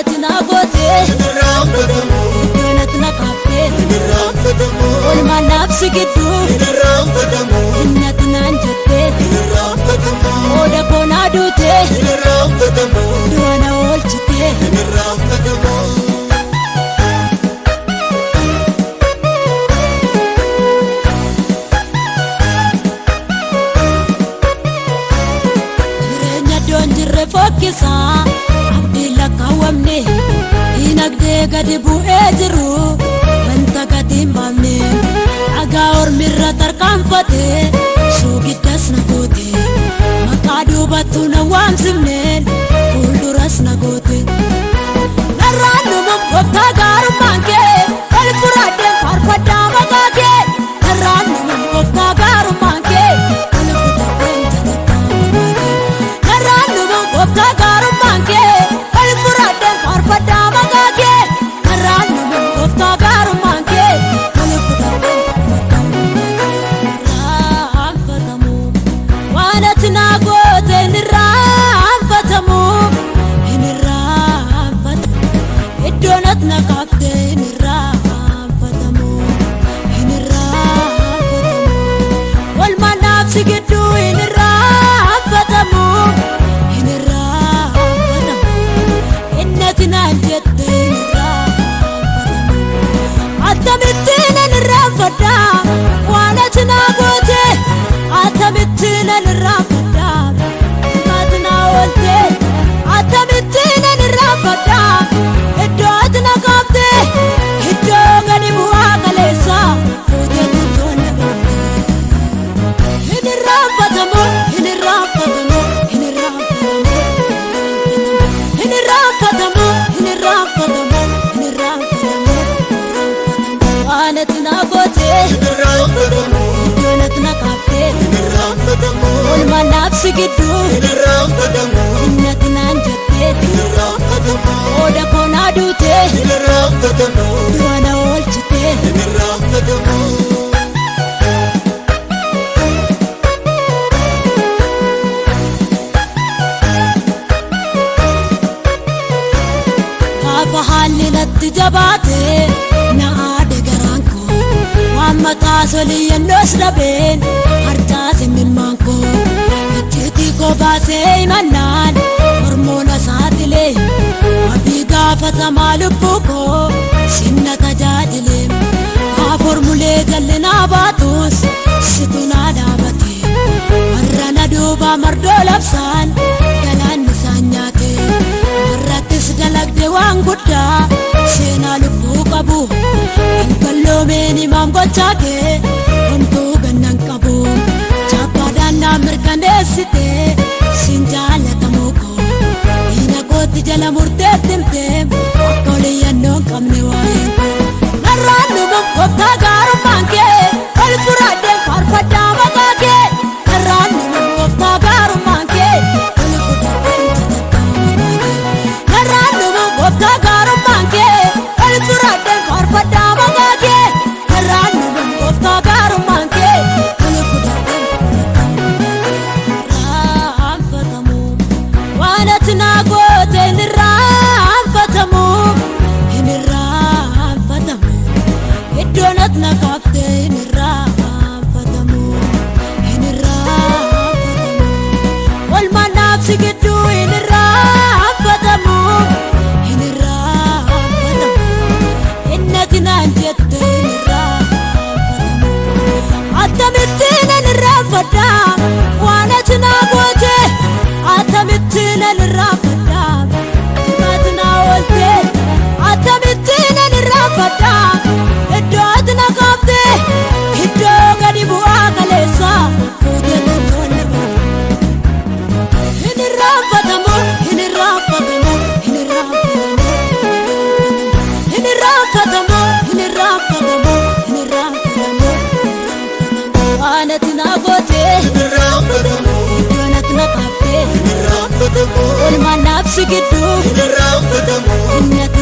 waanatina goote iddoonatti na qabde olmaan naafsi gidduu innatti naan jette ooda koonaa duute du'ana oolchite. Fokkisa abdii lakkaawwamne dinagdee gadi bu'ee jiru wanta gadi hin baafne dhagaa ormirra tarkaanfate suugiddas na goote maqaa duubattuu na waamsifneen fuulduras na goote narraan dhumuun gooftaa gaarummaan kee wal furaadheen faarfadhaa maqaa kee narraan dhumuun gooftaa gaarummaan kee. Gooftaa gaarummaan kee wal furaadheen faarfadhaa maqaa kee narraan dhumuun gooftaa gaarummaan kee wal furaadheen faarfadhaa maqaa kee irraanfatamu waan ati naa goote hin irraanfatamu hin irraanfatamu iddoon ati na qabde hin irraanfatamu hin irraanfatamu olmaan naafsi gidduu hin irraanfatamu. Atamittiin irraanfadha waan ati naa goote atamittiin irraanfadha ati naa oolte atamittiin irraanfadha iddoo ati na qabde iddoo gadi bu'aa kaleessa fuutee tuttoon na qabde hin irraanfatamu hin irraanfatamu hin irraanfatamu hin irraanfatamu hin irraanfatamu. Waanatina goote iddoonatti na qabde olmaan naafsi gidduu innatti naan jette ooda koonaa duute du'ana oolchite. Gaafa haalli natti jabaate maqaa solii yennoos dhabeen harcaas imimmaan koo ejjeetii koo baasee himannaan hormoona saatilee wabii gaafatamaa lubbuu koo sinna tajaajilee gaaf hormulee jallinaa baatus situ naa dhaabate warra na duubaa mardoo labsaan galaan isaan nyaate warrattis dalagde waan guddaa seenaa lubbuu qabu. Balloomeen himaan gochaa kee homtuu gannan qabu chaappaadhaan naa mirkaneessite siin jaalatamuu koo diina kootti jala murteetti himtee akka oliyyannoo hin qabne waa'een koo narraan dhumuun gooftaa gaarummaan kee wal furaadheen faarfadhaa maqaa kee narraan dhumuun gooftaa gaarummaan kee wal furaadheen faarfadhaa maqaa kee narraan dhumuun gooftaa gaarummaan kee wal furaadheen faarfadhaa maqaa kee. Waanatina goote iddoonatti na qabde olmaan naafsi gidduu innatti